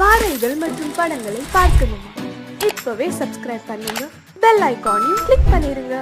பாடல்கள் மற்றும் படங்களை பார்க்கணுமா? இப்பவே சப்ஸ்கிரைப் பண்ணுங்க, பெல் ஐகானையும் கிளிக் பண்ணிருங்க.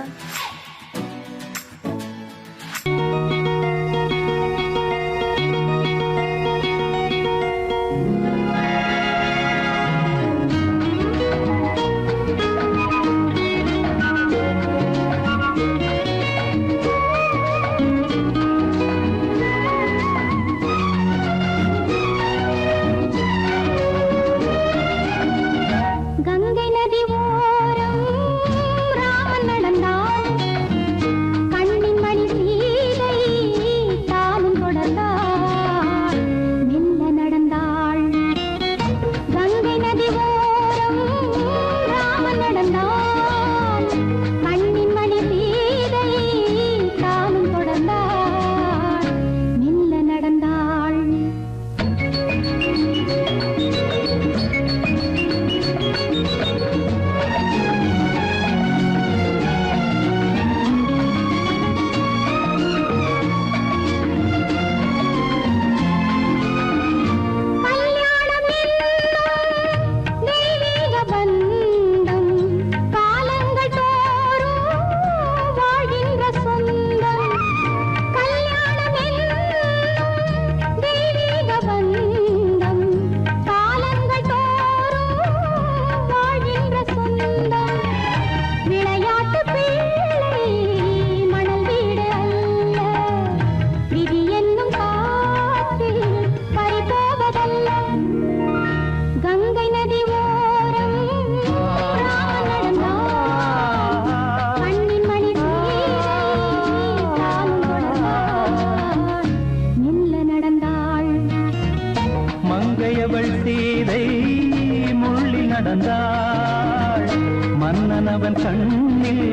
மன்னனவன் கண்ணில்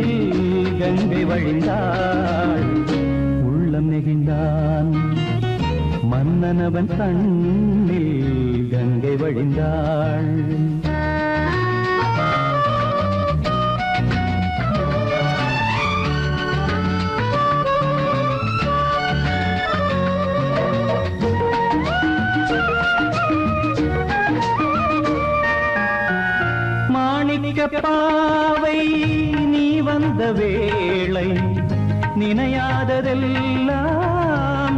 கங்கை வழிந்தாள், உள்ளம் நெகிழ்ந்தான். மன்னனவன் கண்ணில் கங்கை வழிந்தாள். பாவை நீ வந்த வேளை நினையாததெல்லாம்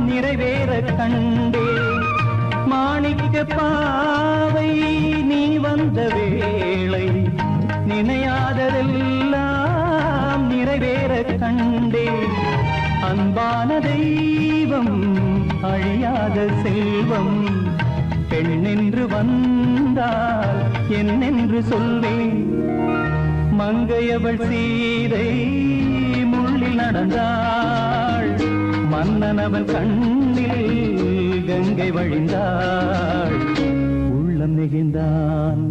நிறைவேற கண்டே. மாணிக்க பாவை நீ வந்த வேளை நினையாததெல்லாம் நிறைவேற கண்டே. அன்பான தெய்வம் அழியாத செல்வம் பெண்ணென்று வந்தால் என்னென்று சொல்வேன். மங்கையவள் சீதை முள்ளில் நடந்தாள், மன்னனவன் கண்ணில் கங்கை வழிந்தாள், உள்ளம் நெகிழ்ந்தான்.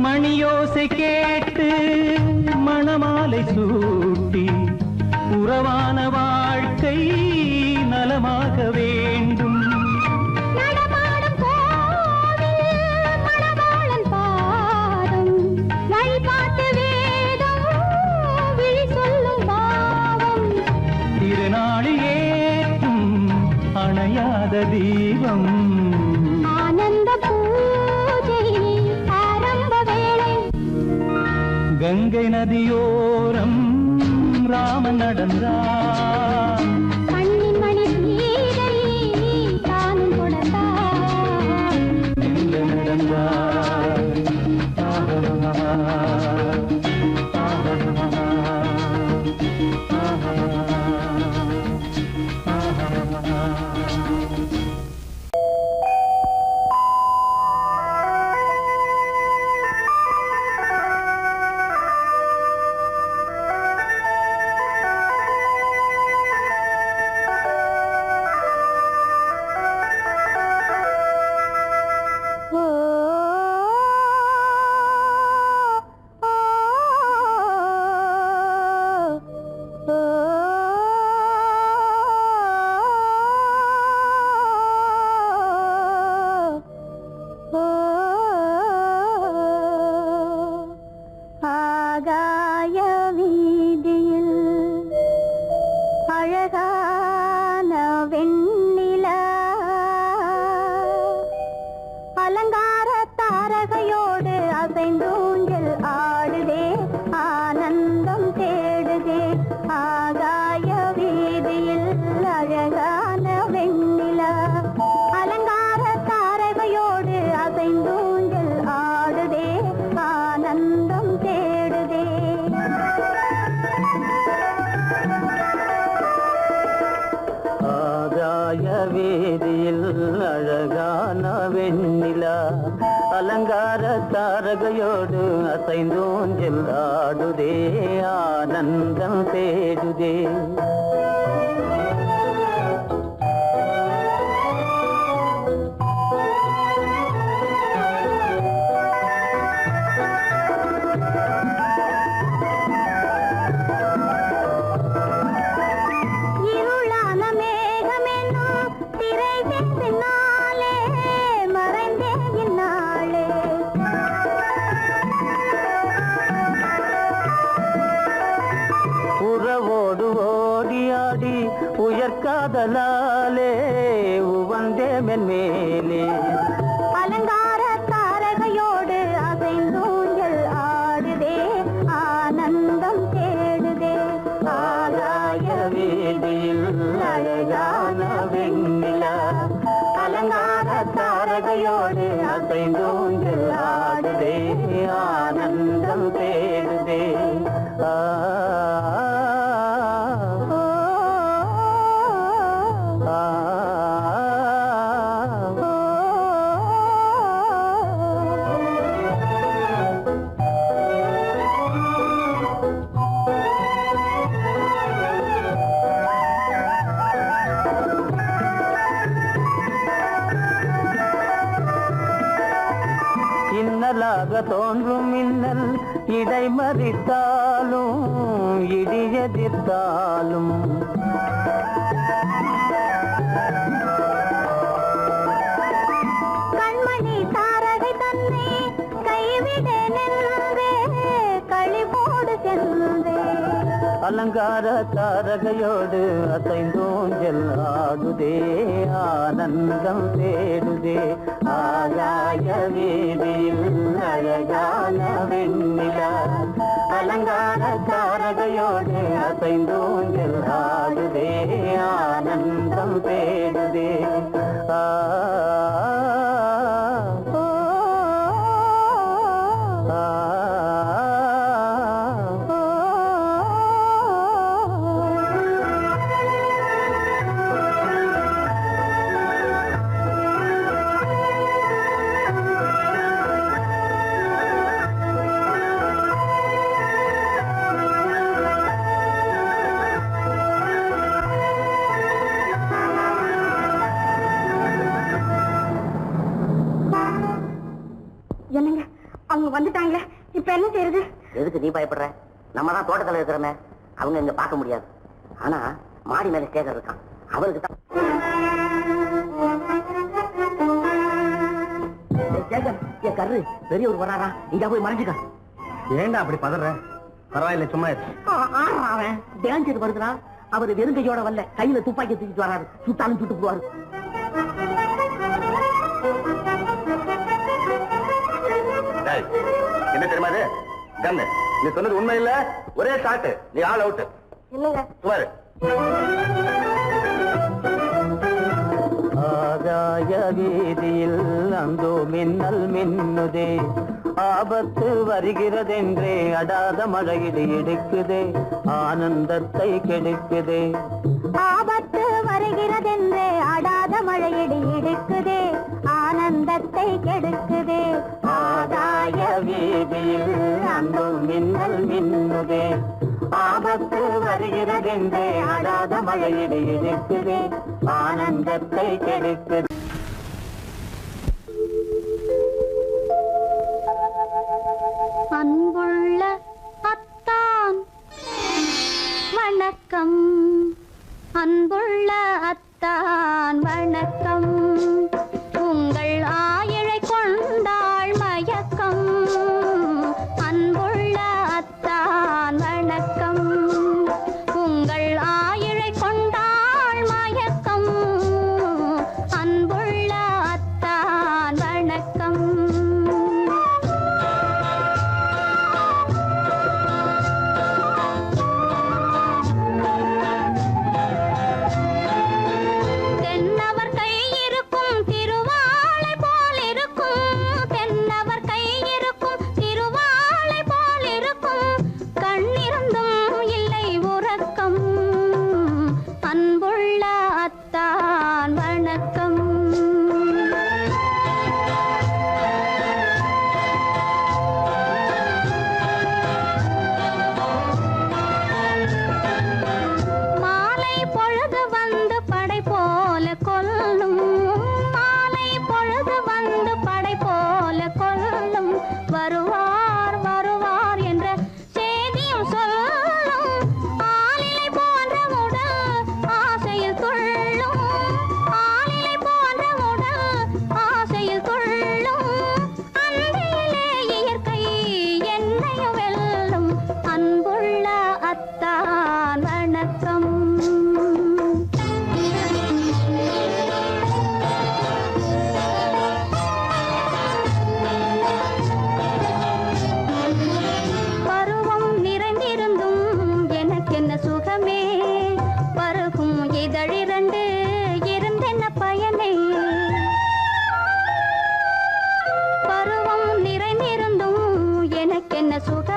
மணியோசை கேட்டு மணமாலை சூட்டி உறவான வாழ்க்கை நலமாக வேண்டும். நடமாடும் கோவில் மணவாளன் பாதம், வழிபாட்டு வேதம் விழி சொல்லும் பாவம். திருநாளில் ஏற்றும் அணையாத தீபம், ஆனந்த கங்கை நதியோரம் ராமன் நடந்தான். கண்ணின் மணி சீதை தானும் கொடுத்தான். எங்க நடந்தான். வெண்ணிலா அலங்கார தாரகையோடு அசைந்தோஞ்சல் ஆடுதே ஆனந்தம் தேடுதே உயர்காதலாலே உவந்தே மென்மேலே அலங்கார தாரகையோடு அசைந்தூஞ்சல் ஆடுதே ஆனந்தம் தேடுதே ஆகாய வீதியில் அழகான வெண்ணிலா அலங்கார தாரகையோடு அசைந்தூஞ்சல் ஆடுதே ஆனந்தம் தேடுதே இன்னலாக தோன்றும் மின்னல் இடை மறித்தாலும் இடி எதிர்த்தாலும் கண்மணி தாரகை தன்னை கைவிட நின்றே களிபோடு சென்றே அலங்கார தாரகையோடு அசைந்தோஞ்சல் ஆடுதே ஆனந்தம் தேடுதே ஆகாய வீதியில் அழகான வெண்ணிலா அலங்கார தாரகையோடு அசைந்தோஞ்சல் ஆடுதே ஆனந்தம் தேடுதே என்னங்க அவங்க வந்துட்டாங்களே இப்ப என்ன செய்யறது? எதுக்கு நீ பயப்படுற? நம்ம தான் தோட்டத்தில் இருக்கிறோமே, அவங்க இங்க பார்க்க முடியாது. ஆனா மாடி மேல சேகர் இருக்கான், அவருக்கு தான். சேகர், என் கரு பெரியவர் வராரா, இங்க போய் மறைஞ்சுக்க. ஏண்டா அப்படி பதற? பரவாயில்ல, சும்மா அவன் டேஞ்சர் வருதுனா, அவர் வெறுங்கையோட வரல, கையில துப்பாக்கி தூக்கிட்டு வராரு, சுட்டாலும் சுட்டு போவாரு. என்ன தெரியுமா இது? கண்ணு, நீ சொன்னது உண்மை இல்ல, ஒரே ஷாட், நீ ஆல் அவுட். இல்லங்க சுமாரு. ஆகாய வீதியில் அந்தோ மின்னல் மின்னுதே, ஆபத்து வருகிறதென்றே அடாத மழையிடு எடுக்குதே, ஆனந்தத்தை கெடுக்குதே. ஆபத்து வருகிறதென்றே அடாத மழையடி இடுக்குதே, ஆனந்தத்தை கெடுக்குதே. ஆகாய வீதியில் அந்தோ மின்னல் மின்னுதே, ஆபத்து வருகிறதென்றே அடாத மழையிடு எடுக்குதே, ஆனந்தத்தை கெடுக்குதே. அன்புள்ள அத்தான் வணக்கம், அன்புள்ள அத்தான் வணக்கம், உங்கள் ஆயிழை கொண்டாள் மயக்கம். அன்புள்ள அத்தான் வணக்கம், உங்கள் ஆயிழை கொண்டாள் மயக்கம். அன்பு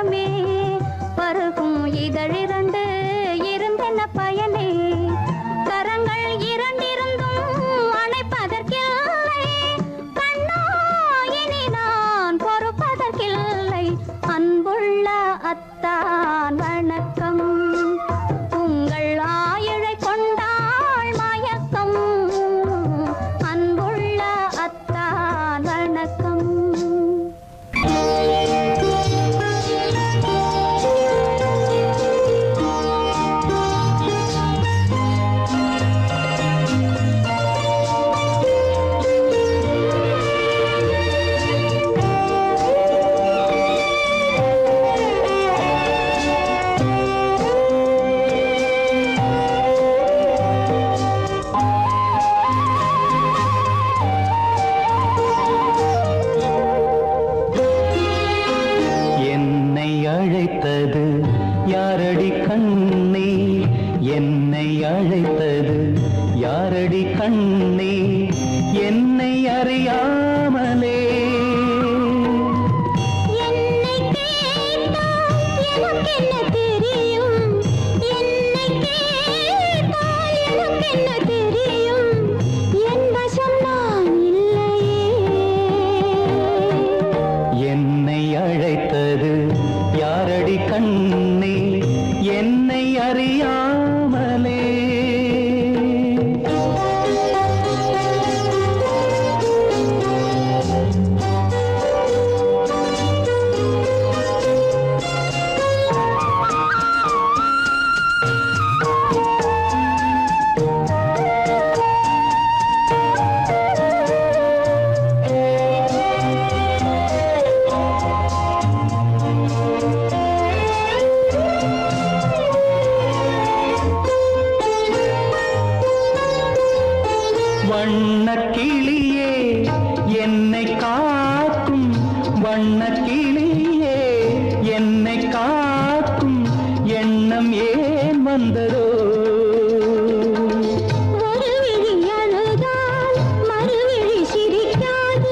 மனமே பருகும் இதழிரண்டு இருந்தென்ன பயனே கரங்கள் இரண்டிருந்தும் அணைப்பதற்கில்லை கண்ணா இனி நான் பொறுப்பதற்கில்லை அன்புள்ள அத்தான் வணக்கம் உங்கள் ஆயுளை கொண்டாள் மயக்கம் அன்புள்ள அத்தான் வணக்கம் யாரடி கண்ணே என்னை அழைத்தது யாரடி கண்ணே என்னை அறியாமலே என்னை கேட்டால் எனக்கென்ன தெரியும் என்னை கேட்டால் எனக்கென்ன தெரியும் என் வசம் நான் இல்லையே என்னை அழைத்தது யாரடி கண்ணே என்னை அறியாமலே வண்ணக்கிளியே என்னை காக்கும் வண்ணக்கிளியே என்னை காக்கும் எண்ணம் ஏன் வந்ததோ ஒரு விழி அழுதால் மறுவிழி சிரிக்காது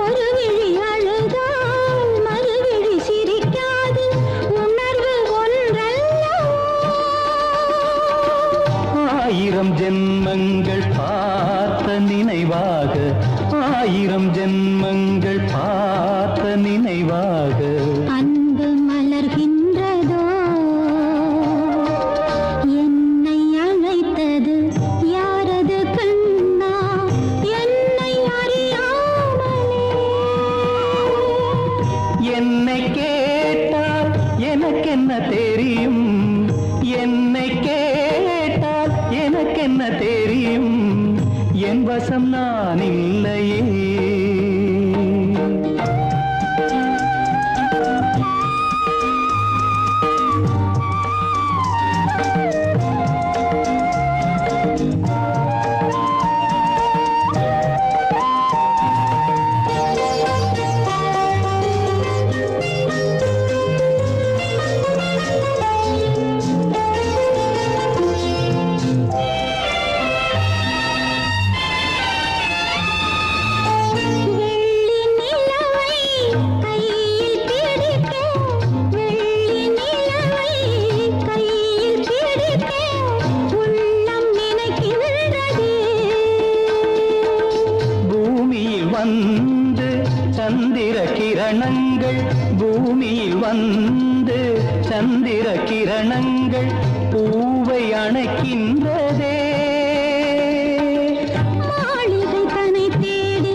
ஒரு விழி அழுதால் மறுவிழி சிரிக்காது உணர்வு ஒன்றல்லவோ ஆயிரம் ஜென்மங்கள் பார்த்த நினைவாக ஆயிரம் ஜென்மங்கள் பார்த்த நினைவாக அன்பு மலர்கின்றதோ என்னை அழைத்தது யாரது கண்ணா என்னை அறியாமலே என்னை கேட்டால் எனக்கென்ன தெரியும் என்னை கேட்டால் எனக்கென்ன தெரியும் என் வசம் நான் இல்லையே வந்து சந்திர கிரணங்கள் பூமியில் வந்து சந்திர கிரணங்கள் பூவை அணைக்கின்றதே மாளிகை தன்னை தேடி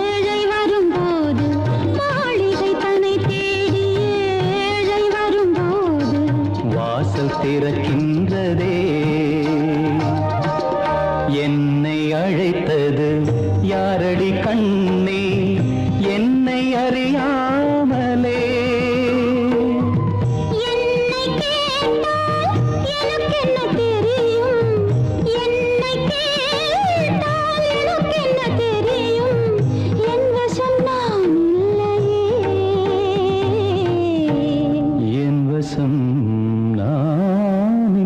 ஏழை வரும்போது மாளிகை தன்னை தேடி ஏழை வரும்போது வாசல் திறக்கின்றதே என்னை அழைத்தது யாரடி கண்ணே என்னை அறியாமலே என்னை கேட்டால் எனக்கென்ன தெரியும் என்னை கேட்டால் எனக்கென்ன தெரியும் என் வசம் நான் இல்லையே என் வசம் நான்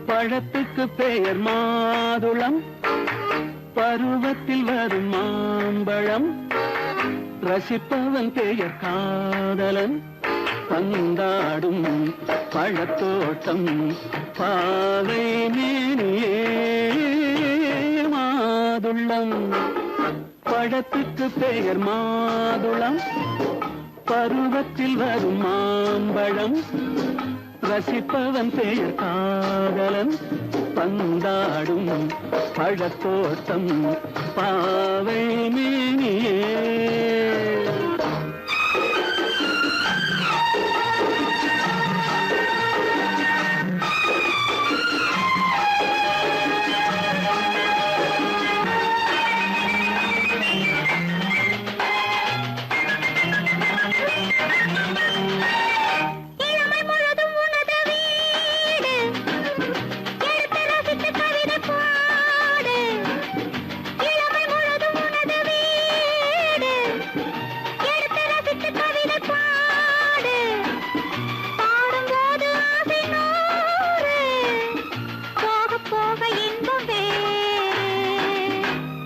பழத்துக்கு பெயர் மாதுளம், பருவத்தில் வரும் மாம்பழம், ரசிப்பவன் பெயர் காதலன், பந்தாடும் பழத்தோட்டம் பாவை மேனியே மாதுளம். பழத்துக்கு பெயர் மாதுளம், பருவத்தில் வரும் மாம்பழம், ரசிப்பவன் பெயர் காதலன், பந்தாடும் பழத்தோட்டம் பாவை மேனியே.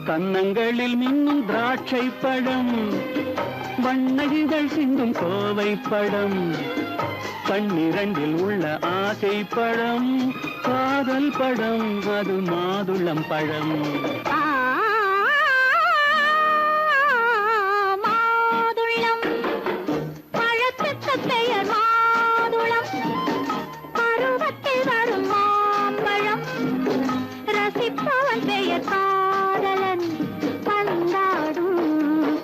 கன்னங்களில் மின்னும் திராட்சை பழம், வண்ணகிகள் சிந்தும் கோவை பழம், கண்ணிரண்டில் உள்ள ஆசை பழம் காதல் பழம், அது மாதுளம் பழம். மாதுளம் பழத்துக்கு பெயர் மாதுளம், பருவத்தில் வரும் மாம்பழம், ரசிப்பவன் பெயர் காதலன், பந்தாடும்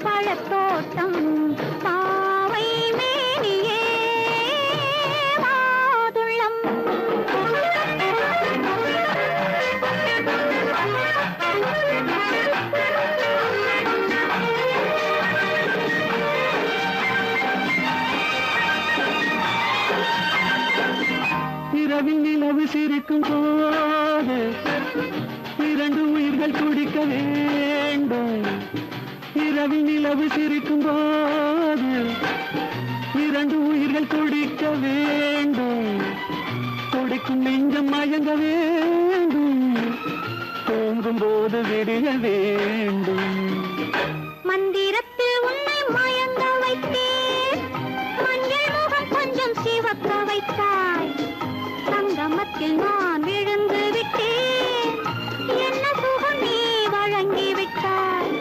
பழத்தோட்டம் பாவை மேனியே மாதுளம். இரவில் நிலவு சிரிக்கும் போது இரண்டு உயிர்கள் துடிக்க வேண்டும். இரவில் நிலவு சிரிக்கும் போது இரண்டு உயிர்கள் துடிக்க வேண்டும். துடிக்கும் நெஞ்சம் மயங்க வேண்டும், தூங்கும் போது விடிய வேண்டும். மந்திரத்தில் உன்னை மயங்க வைத்தேன், மஞ்சள் முகம் கொஞ்சம் சிவக்க வைத்தாய், சங்கமத்தில் நான் விழுந்து விட்டேன், என்ன சுகம் நீ வழங்கி விட்டாய்.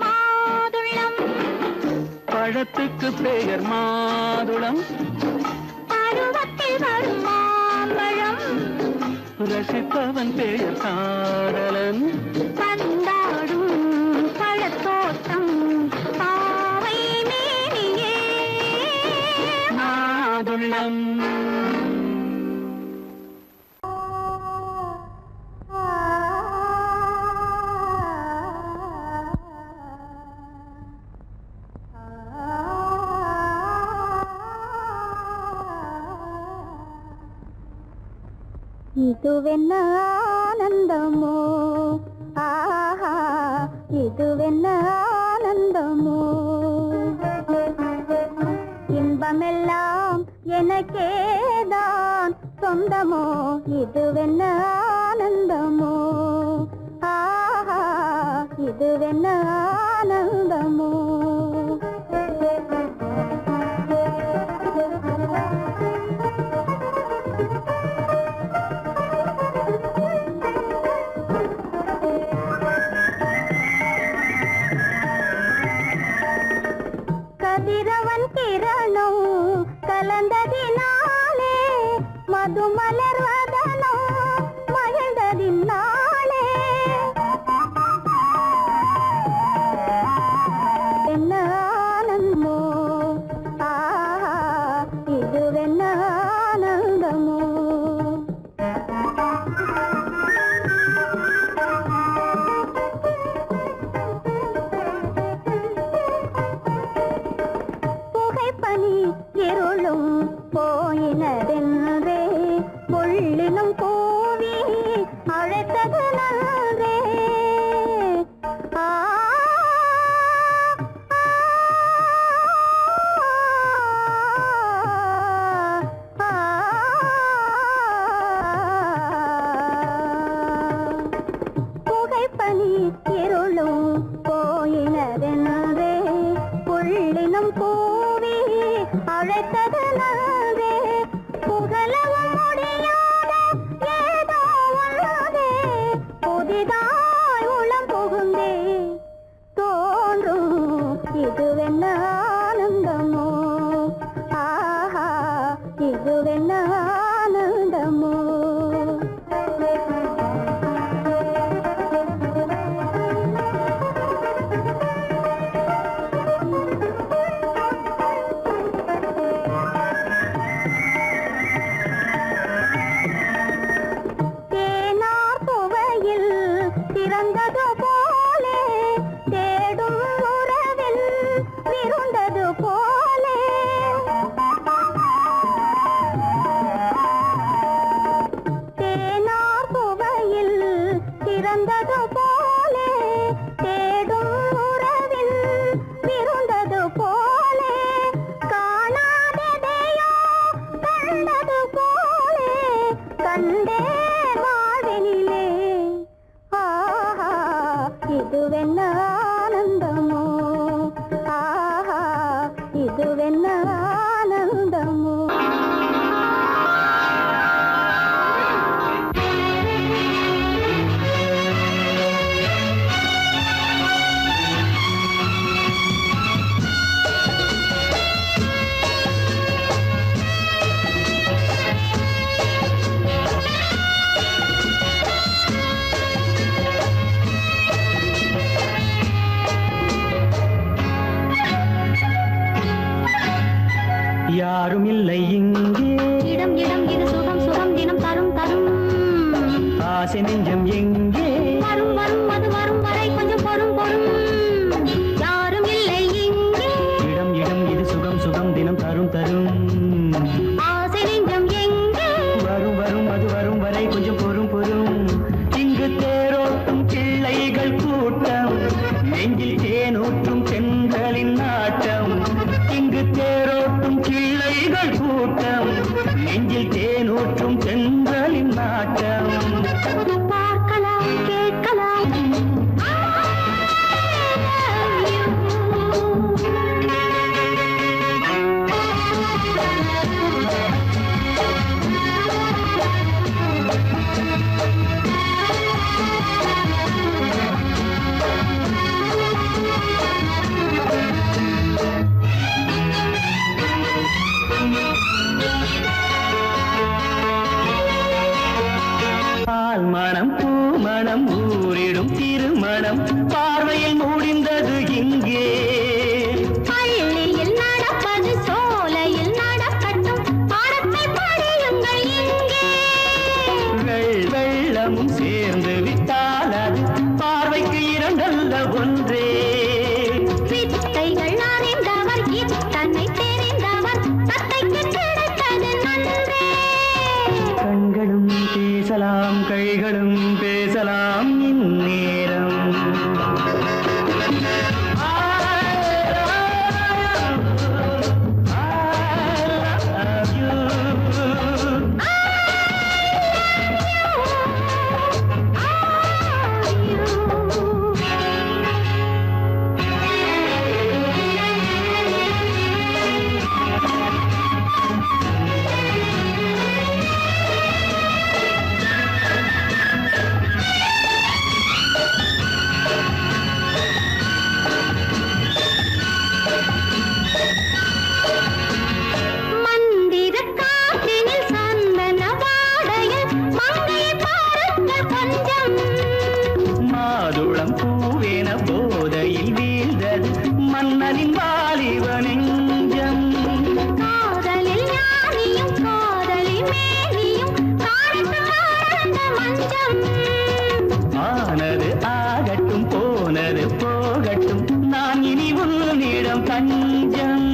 மாதுளம் பழத்துக்கு பெயர் மாதுளம், பருவத்தில் வரும் மாம்பழம், ரசிப்பவன் பெயர் காதலன், பந்தாடும் பழத்தோட்டம் பாவை மேனியே மாதுளம். இதுவென்ன ஆனந்தமோ ஆஹா இதுவென்ன ஆனந்தமோ இன்பமெல்லாம் எனக்கேதான் சொந்தமோ இதுவென்ன ஆனந்தமோ ஆஹா இதுவென்ன ஆனந்தமோ கதிரவன் கிரணம் கலந்ததினாலே மது மலர்வதனோ மகிழ்ந்ததினாலே என்ன ஆனந்தமோ ஆஹா இதுவென்ன ஆனந்தமோ புகைப்பனி இருளும் போயினதென்றே புள்ளினும் கூவி அழைத்தது நன்றே ஆ புகைப்பனி இருளும் போயினதென்றே புள்ளினும் கூவி அழைத்தது நன்றே புகழவும் முடியாத ஏதோ உள்ளதே புதிதாய் உளம் புகுந்தே தோன்றும் இதுவென்ன ஆனந்தமோ ஆஹா இதுவென்ன ஆனந்தமோ தேனார் புவையில் திறந்தது போலே தேடும் உறவில் விருந்தது போலே தேனார் புவையில் திறந்தது போலே தேடும் உறவில் விருந்தது போலே காணாததையோ கண்டது போலே கண்டே வாழ்வினிலே ஆஹா இதுவென்ன ஆனந்தமோ ஆஹா இதுவென்ன ஆனந்தமோ யாரும் இல்லை இங்கே இடம் இடம் இது சுகம் சுகம் தினம் தரும் தரும் ஆசை நெஞ்சம் எங்கே வரும் வரும் அது வரும் வரை கொஞ்சம் பொறும் பொறும் யாரும் இல்லை இங்கே இடம் இடம் இது சுகம் சுகம் தினம் தரும் தரும் ஆசை நெஞ்சம் எங்கே வரும் வரும் அது வரும் வரை கொஞ்சம் பொறும் பொறும் இங்கு தேரோட்டும் பிள்ளைகள் கூட்டம் நெஞ்சில் தேனூற்றும் பெண்களின் நாட்டம் இங்கு தேரோட்டும் பிள்ளைகள் கூட்டம் நெஞ்சில் தேனூற்றும் பெண்களின் நாட்டம் பார்க்கலாம் கேட்கலாம் பால் மனம் மன்னனின் வாலிப நெஞ்சம் காதலில் ஞானியும் காதலி மேனியும் காணித்து வாழ்ந்த மஞ்சம் ஆனது ஆகட்டும் போனது போகட்டும் நான் இனி உன்னிடம் தஞ்சம்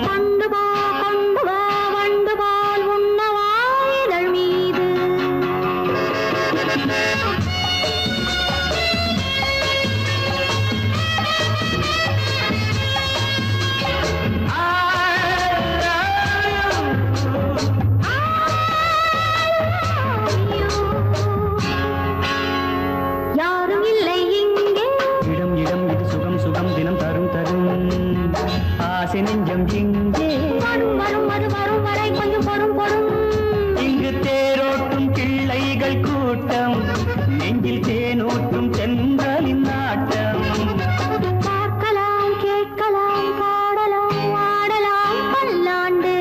கொண்டு வா வண்டு போல் உண்ணவா இதழ் மீது யாரும் இல்லை இங்கே இடம் இடம் இது சுகம் சுகம் தினம் தரும் தரும் ஆசை நெஞ்சம் இங்கே வரும் வரும் அது வரும் வரை கொஞ்சம் பொறும் பொறும் இங்கு தேரோட்டும் பிள்ளைகள் கூட்டம் நெஞ்சில் தேனூற்றும் தென்றலின் நாட்டம் பார்க்கலாம் கேட்கலாம் பாடலாம் ஆடலாம் பல்லாண்டு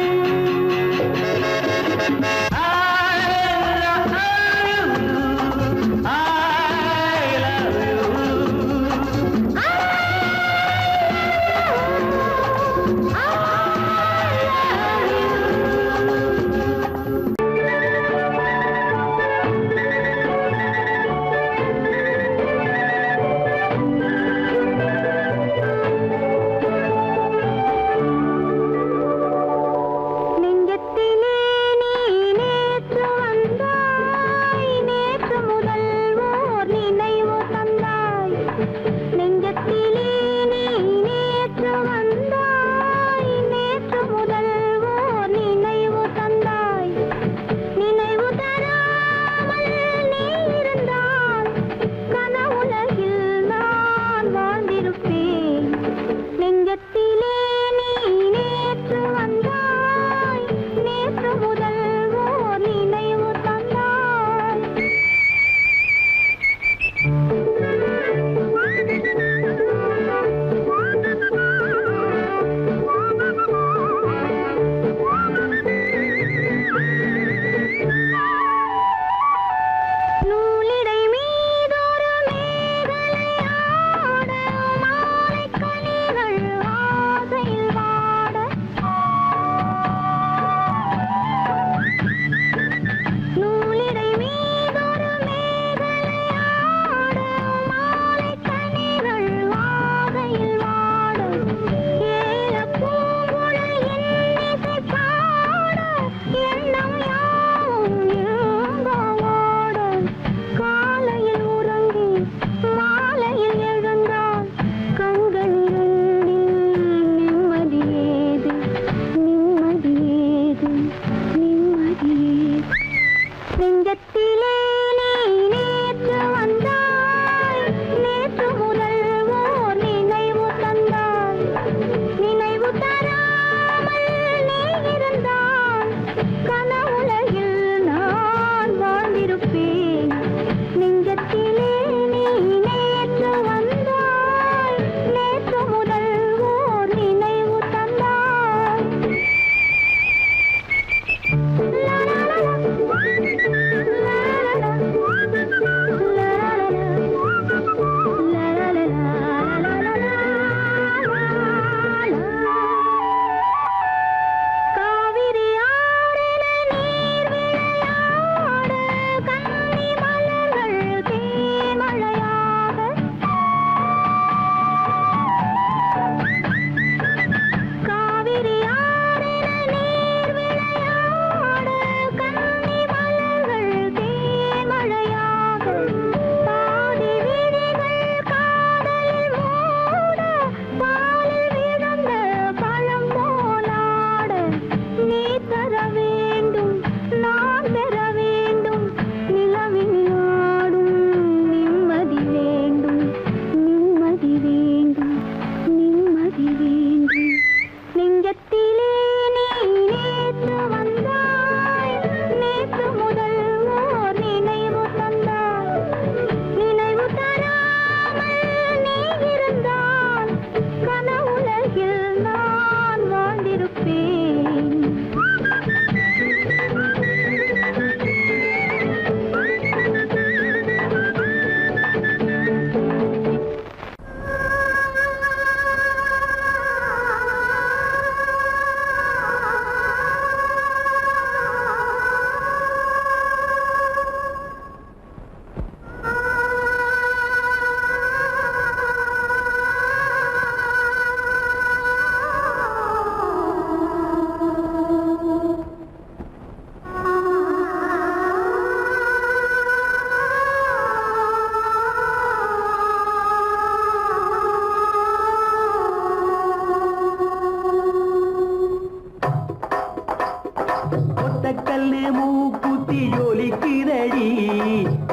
கல்லு மூக்குத்தி ஒலிக்குதடி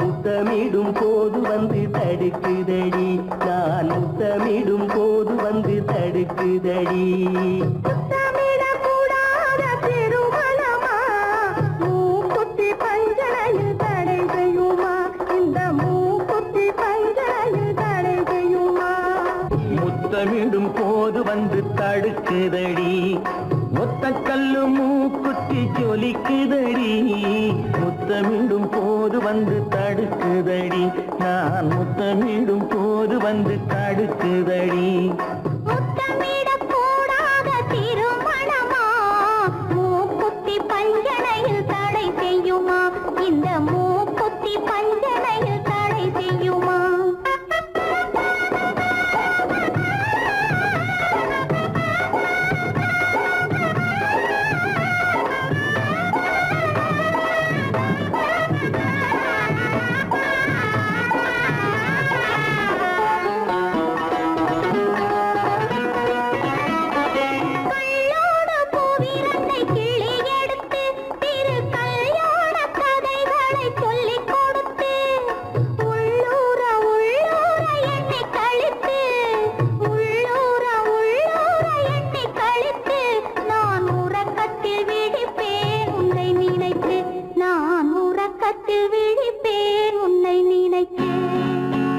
முத்தமிடும் போது வந்து தடுக்குதடி நான் முத்தமிடும் போது வந்து தடுக்குதடி முத்தமிடக்கூடாத திருமணமா மூக்குத்தி பஞ்சனையில் தடை செய்யுமா இந்த மூக்குத்தி பஞ்சனையில் தடை செய்யுமா முத்தமிடும் போது வந்து தடுக்குதடி ஒத்த கல்லு மூக்குத்தி ஜொலிக்குதடி முத்தமிடும் போது வந்து தடுக்குதடி நான் முத்தமிடும் போது வந்து தடுக்குதடி முத்தமிடக்கூடாத திருமணமா மூக்குத்தி பஞ்சனையில் தடை செய்யுமா இந்த மூக்குத்தி பஞ்சனையில் தடை செய்யுமா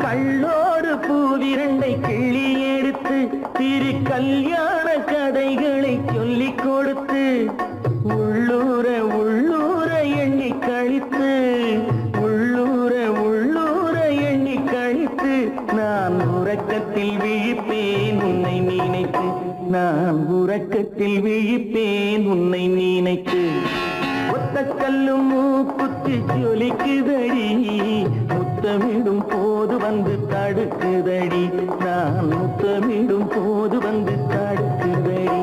கள்ளோடு பூவிரண்டை கிள்ளி எடுத்து திரு கல்யாண கதைகளை சொல்லிக் கொடுத்து உள்ளூர உள்ளூர எண்ணி கழித்து உள்ளூர உள்ளூர எண்ணி கழித்து நான் உறக்கத்தில் விழிப்பேன் உன்னை நினைத்து நான் உறக்கத்தில் விழிப்பேன் உன்னை நினைத்து ஒத்த கல்லும் மூக்குத்தி ஜொலிக்குதடி முத்தமிடும் போது வந்து தடுக்குதடி நான் முத்தமிடும் போது வந்து தடுக்குதடி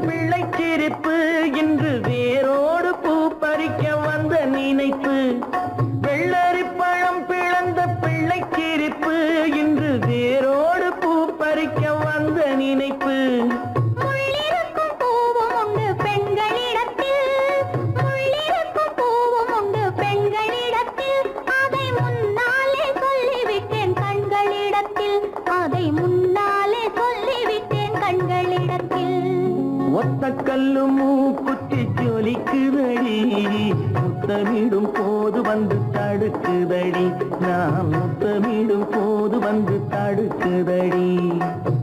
பிள்ளைச்சிரிப்பு இன்று வேரோடு பூ பறிக்க வந்த நினைப்பு வெள்ளரி பழம் பிளந்த பிள்ளைச்சிரிப்பு இன்று வேரோடு பூ பறிக்க வந்த நினைப்பு முள்ளிருக்கும் பூவும் உண்டு பெண்களிடத்தில் முள்ளிருக்கும் பூவும் உண்டு பெண்களிடத்தில் அதை முன்னாலே சொல்லிவிட்டேன் கண்களிடத்தில் அதை முன்னாலே சொல்லிவிட்டேன் கண்களிடத்தில் ஒத்த கல்லு மூக்குத்தி ஜொலிக்குதடி முத்தமிடும் போது வந்து தடுக்குதடி நான் முத்தமிடும் போது வந்து தடுக்குதடி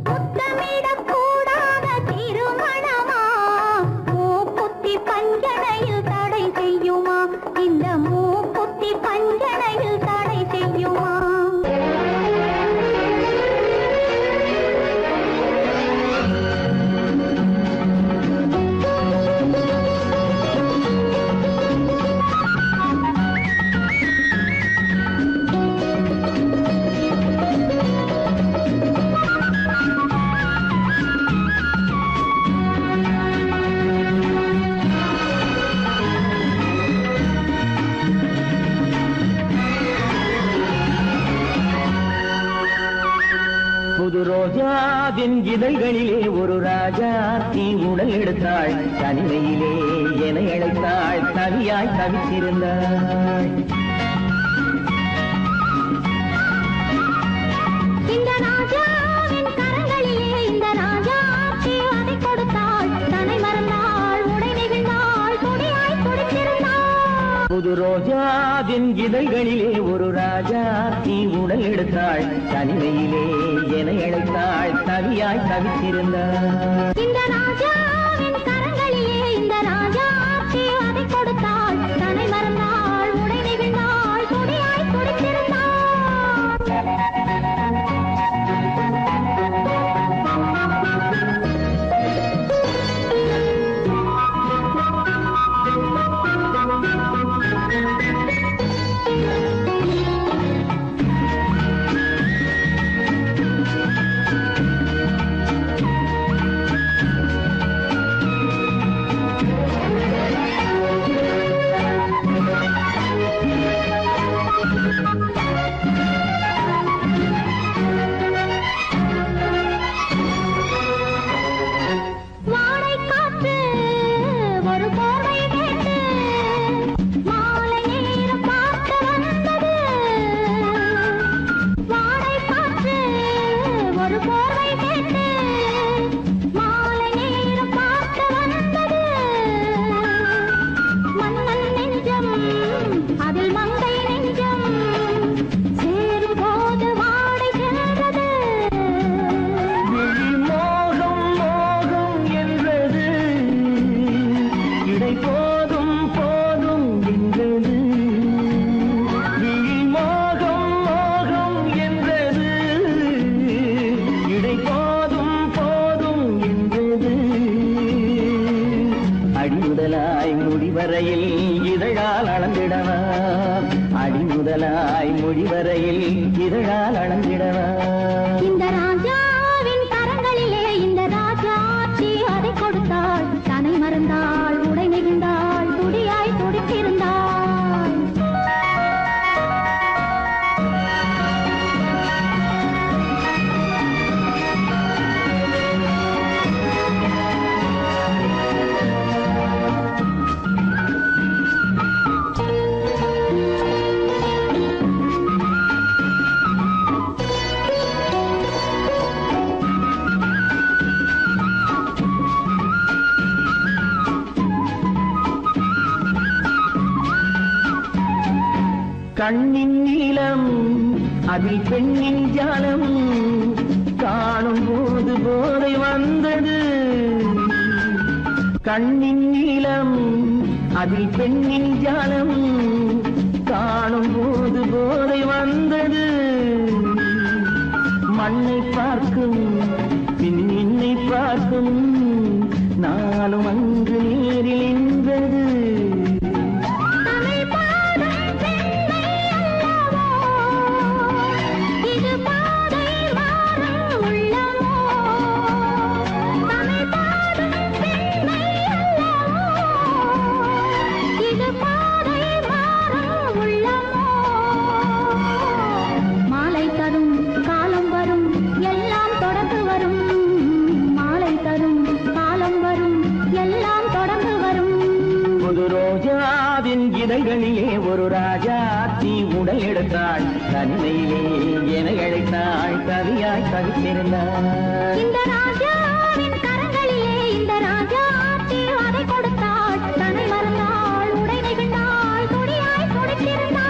முத்தமிடக்கூடாத திருமணமா மூக்குத்தி பஞ்சனையில் தடை செய்யுமா இந்த மூக்குத்தி பஞ்சனையில் தடை செய்யுமா புது ரோஜாவின் இதழ்களிலே ஒரு ராஜா தீ உடல் எடுத்தாள் தனிமையிலே என அழைத்தாள் தவியாய் தவித்திருந்தாள் இந்த ராஜாவின் கரங்களிலே இந்த ராஜா அதை கொடுத்தாள் தன்னை மறந்தாள் உடை நெகிழ்ந்தாள் துடியாய் துடித்திருந்தாள் புது ரோஜாவின் இதழ்களிலே ஒரு ராஜா தீ உடல் எடுத்தாள் தனிமையிலே என அழைத்தாள் தவியாய் தவித்திருந்தாள் இந்த ராஜாவின் கரங்களிலே இந்த ராஜா அதை கொடுத்தாள் தன்னை மறந்தாள் உடை நெகிழ்ந்தாள் துடியாய் துடித்திருந்தாள் முதலாய் முடிவரையில் இதழால் அளந்திடவா அடி முதலாய் முடிவரையில் இதழால் அளந்திடவா இந்த ராஜாவின் கரங்களிலே இந்த ராஜாச்சி அதை கொடுத்தாள் தனை மறந்தாள் உடை நெகிழ்ந்தாள் துடியாய் துடித்திருந்தாள் கண்ணின் நீளம் அதில் பெண்ணின் ஜாலம் காணும் போது போதை வந்தது கண்ணின் நீளம் அதில் பெண்ணின் ஜாலம் காணும் போது போதை வந்தது மண்ணை பார்க்கும் பின் என்னை பார்க்கும் நானும் அங்கு நேரில் என்றது இதழ்களிலே ஒரு ராஜாத்தி உடல் எடுத்தாள் தனிமையிலே என அழைத்தாள் கவியாய் தவித்திருந்தாள் இந்த ராஜாவின் கரங்களிலே இந்த ராஜாச்சி அதை கொடுத்தாள் தன்னை மறந்தாள் உடை நெகிழ்ந்தாள் துடியாய் துடித்திருந்தாள்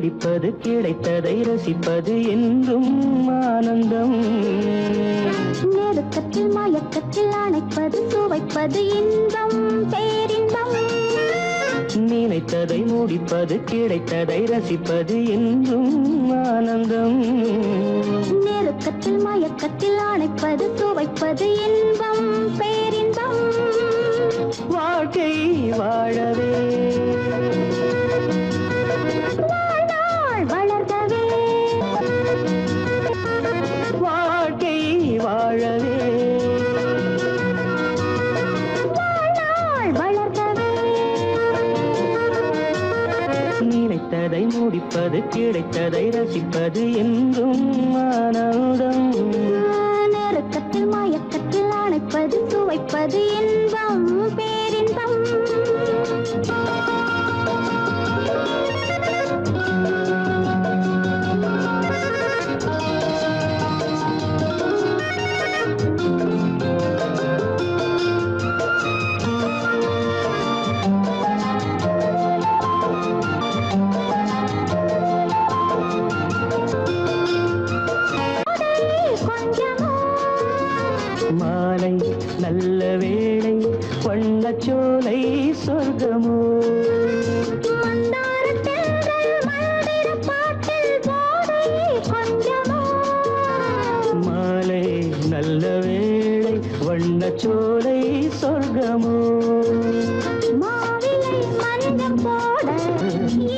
முடிப்பது கிடைத்ததை ரசிப்பது என்றும் ஆனந்தம். நெருக்கத்தில் மயக்கத்தில் அணைப்பது சுவைப்பது இன்பம் பேரின்பம். நினைத்ததை முடிப்பது கிடைத்ததை ரசிப்பது என்றும் ஆனந்தம். நெருக்கத்தில் மயக்கத்தில் அணைப்பது சுவைப்பது இன்பம் பேரின்பம். வாழ்க்கை வாழவே வாழ்நாள் வளர்கவே வாழ்க்கை வாழவே வாழ்நாள் வளர்கவே. நினைத்ததை முடிப்பது கிடைத்ததை ரசிப்பது என்றும் ஆனந்தம். நெருக்கத்தில் மயக்கத்தில் அணைப்பது சுவைப்பது இன்பம் பேரின்பம். மாலை நல்ல வேளை வண்ணச்சோலை சொர்க்கமோ. மாலை நல்ல வேளை வண்ணச்சோலை சொர்க்கமோ. மாவிலை மஞ்சம் போட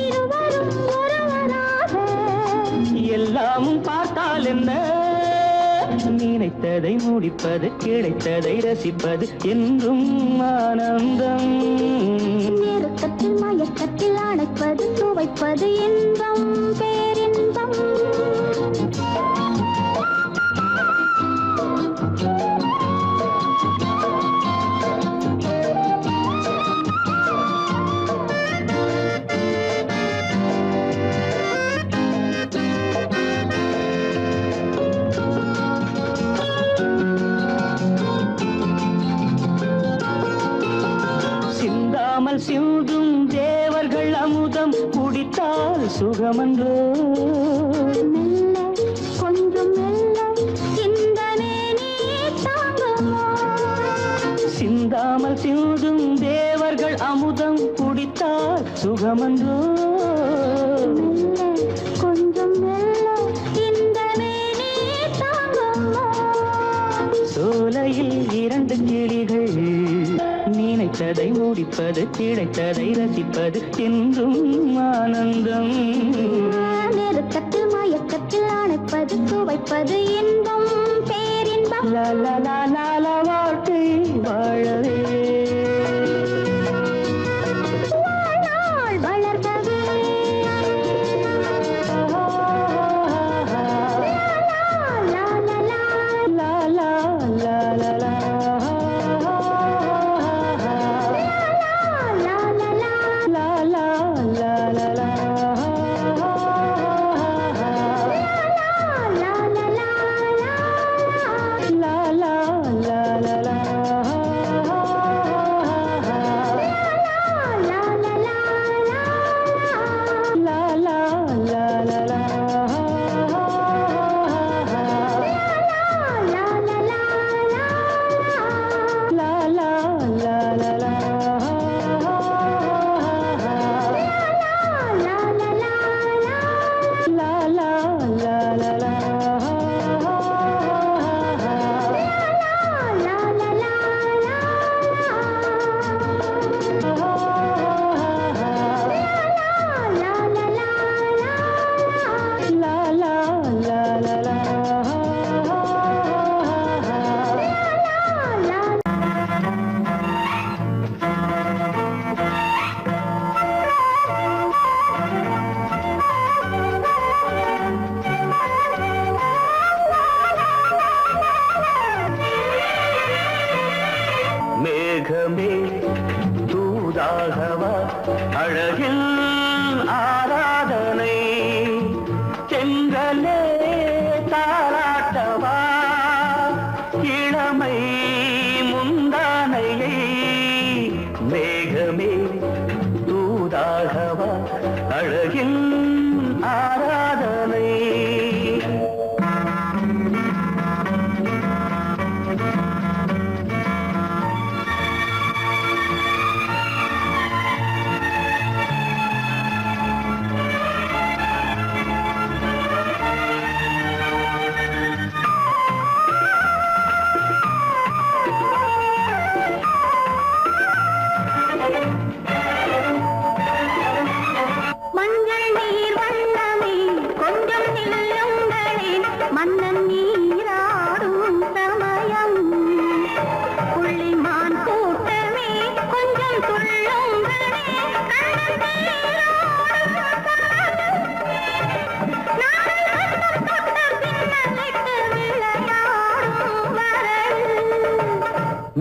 இருவரும் ஒருவராக எல்லாம் பார்த்தால் என்ன, நினைத்ததை முடிப்பது கிடைத்ததை ரசிப்பது என்றும் ஆனந்தம். நெருக்கத்தில் மயக்கத்தில் அணைப்பது சுவைப்பது இன்பம் பேரின்பம். சிந்தாமல் சிந்தும் தேவர்கள் அமுதம் குடித்தால் சுகமன்றோ. மெல்ல கொஞ்சம் மெல்ல இந்த மேனி தாங்குமோ. சிந்தாமல் சிந்தும் தேவர்கள் அமுதம் குடித்தால் சுகமன்றோ. மெல்ல கொஞ்சம் மெல்ல இந்த மேனி தாங்குமோ. சோலையில் இரண்டு கிளிகள் நினைத்ததை முடிப்பது கிடைத்ததை ரசிப்பது என்றும் ஆனந்தம். நெருக்கத்தில் மயக்கத்தில் அணைப்பது சுவைப்பது இன்பம் பேரின்பம். வாழ்க்கை வாழவே வாழ்நாள் வளர்கவே லா லா லா லா லா லா லா லா. மேகமே தூதாகவா அழகில் ஆராதனை, செங்கலே தாராட்டவா இளமை முந்தானையை. மேகமே தூதாகவா அழகில்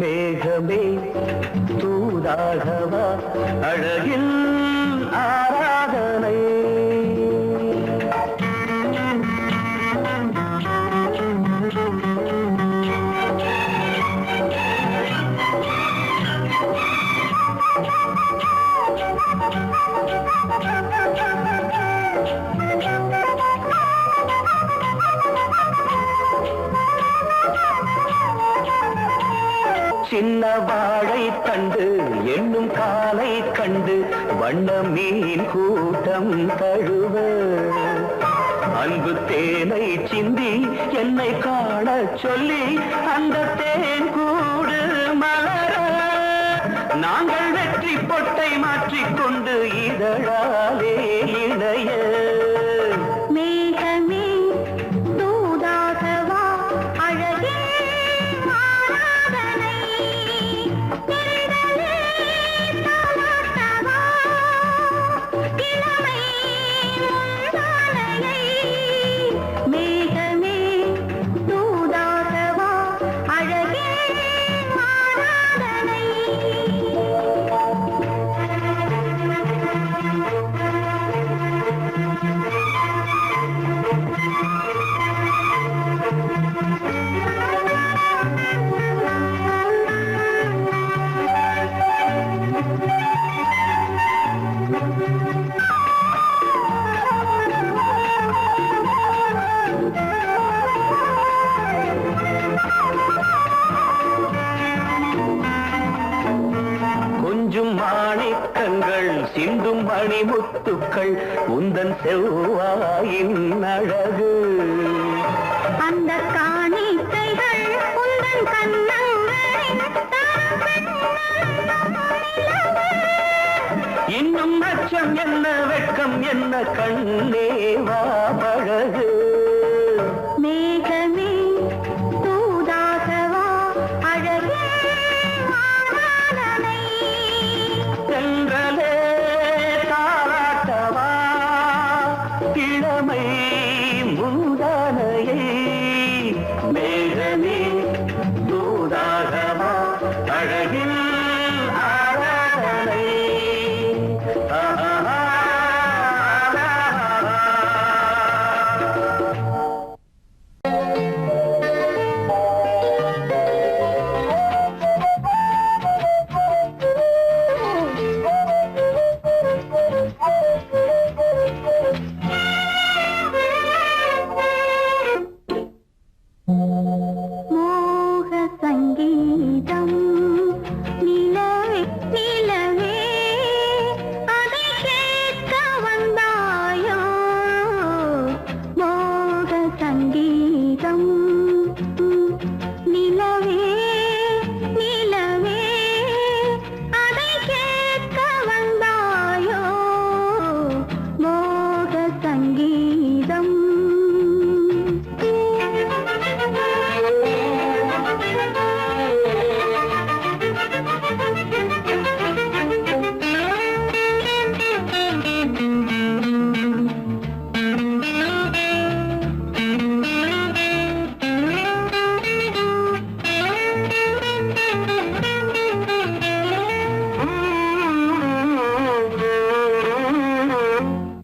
மேகமே தூதாகவா அழகில் ஆராதனை சின்ன வாழை கண்டு என்னும் காலை கண்டு வண்ண மீன் கூட்டம் தழுவ அன்பு தேனை சிந்தி என்னை காண சொல்லி அந்த தேன் கூடு மலர நாங்கள் வெற்றி பொட்டை மாற்றிக்கொண்டு இதழாலே இணைய மேகமே தூதாகவா அழகே ஆராதனை திரளே தாலாட்டவா இளமை முந்தானையை மேகமே தூதாகவா அழகே ஆராதனை கொஞ்சும் மாணிக்கங்கள் சிந்தும் மணிமுத்துக்கள் உந்தன் செவ்வாயின் அழகு அந்த காணிக்கைகள் உந்தன் கண்ணங்களின் இன்னும் அச்சம் என்ன வெட்கம் என்ன கண்ணேவா பழகு மேகமே தூதாகவா அழகே ஆராதனை சென்றலே தாராட்டவா இளமை முந்தானையை மேகமே தூதாகவா அழகில் ஆராதனை மோக சங்கீதம் நிலவே நிலவே அதை கேட்க வந்தாயோ மோக சங்கீதம் நிலவே நிலவே அதை கேட்க வந்தாயோ மோக சங்கீதம்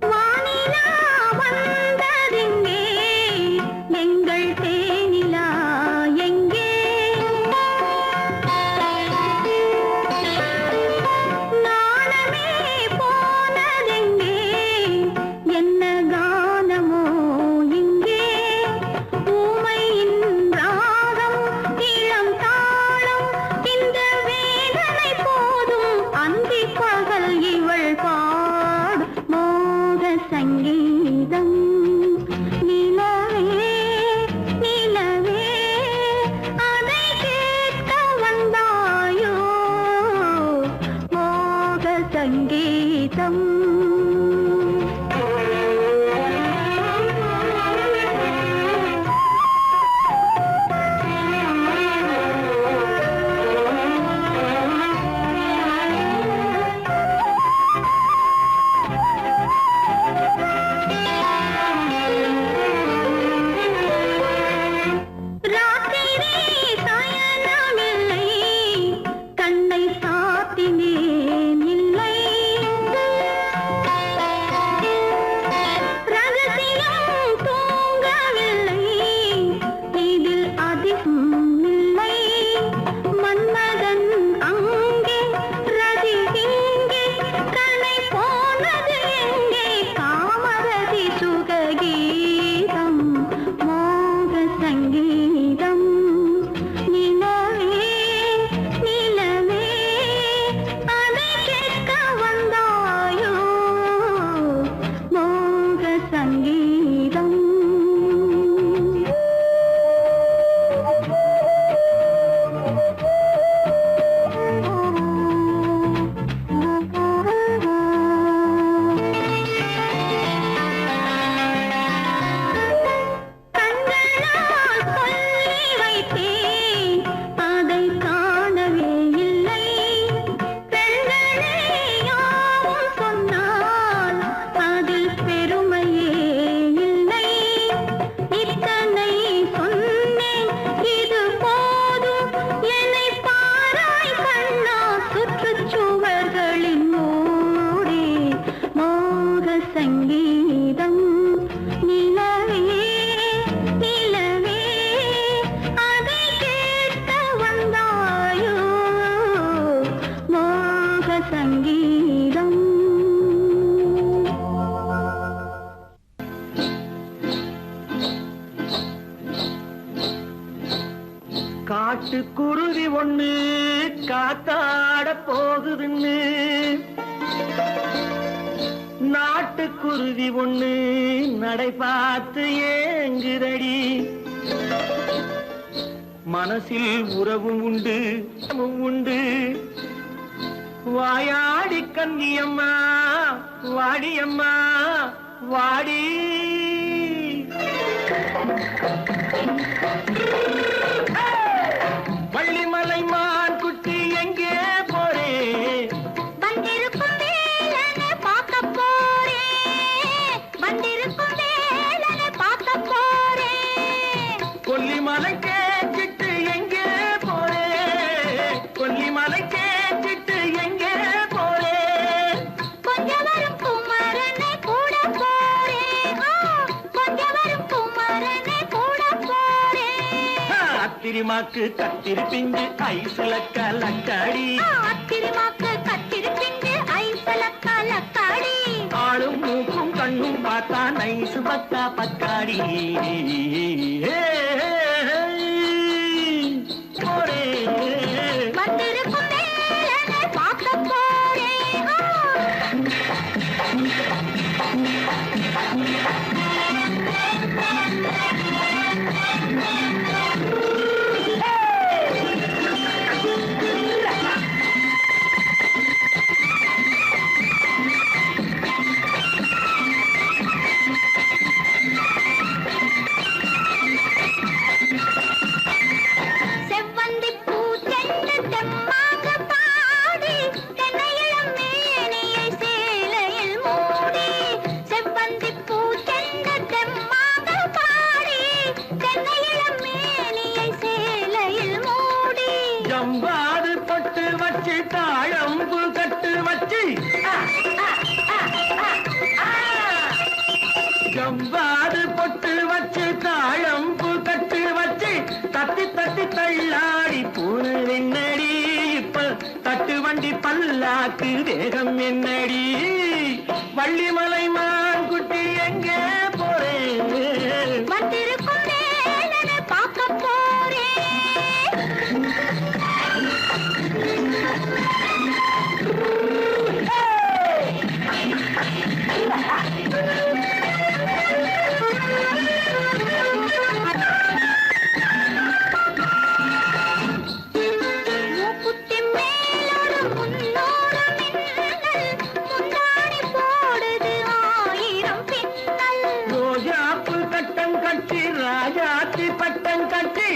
வானிலா வந்ததெங்கே எங்கள் தேனிலா எங்கே நாணமே போனதெங்கே என்ன கானமோ இங்கே ஊமையின் ராகம் இளம் தாளம் இந்த வேதனை போதும் அந்தி பகல் இவள் பாடு மோக சங்கீதம் நிலவே நிலவே அதை கேட்க வந்தாயோ மோக சங்கீதம் ராத்திரி சயனமில்லை காட்டுக்குருவி ஒண்ணு காத்தாட போகுதுன்னு நாட்டுக்குருவி ஒண்ணு நடை பார்த்து ஏங்குதடி மனசில் உறவும் உண்டு உண்டு வாயாடி கன்னியம்மா வாடியம்மா வாடி வள்ளிமலை மான் குட்டி எங்கே போறே வந்திருக்கும் வேலனை பார்க்க போறேன் வந்திருக்கும் வேலனை பார்க்க போறேன் கொல்லிமலை கேட்டுட்டு எங்கே போறே கொல்லிமலை கேட்டுட்டு எங்கே போறே கொஞ்சம் வரும் குமரனை கூட போறேன் கொஞ்சம் வரும் குமரனை கூட போறேன் அத்திரிமாக்கு கத்திரி பிஞ்சு ஐசுல கலக்காடி அத்திரிமாக்கு கத்திரி பிஞ்சு ஐசல கலக்காடி ஆளும் மூக்கும் கண்ணும் பார்த்தா நைசு பக்கா பக்காடி போரே வந்திருக்கும் வேலனை பார்க்க போறேன் செவ்வந்தி பூ தென்று தெம்மாக பாடி தென்னையிளம் மேனியை சேலையில் மூடி செவ்வந்தி பூ தென்று தெம்மாக பாடி தென்னையிளம் மேனியை சேலையில் மூடி ஜம்பாது பொட்டு வச்சு தாழம்பு கட்டு வச்சு ஜம்பாது பொட்டு வச்சு தாழம்பு கட்டு வச்சு தட்டி தட்டி தள்ளாடி பூனு என்னடி இப்ப தட்டு வண்டி பல்லாக்கு வேகம் என்னடி வள்ளிமலை மான் குட்டி எங்கே போறேன் வந்திருக்கும் வேலனை பார்க்க போறேன் மூக்குத்தி மேலோடு முன்னோடு மின்னல் முந்தாடி போடுது ஆயிரம் பின்னல் ரோஜாப்பு கட்டம் கட்டி ராஜாத்தி பட்டம் கட்டி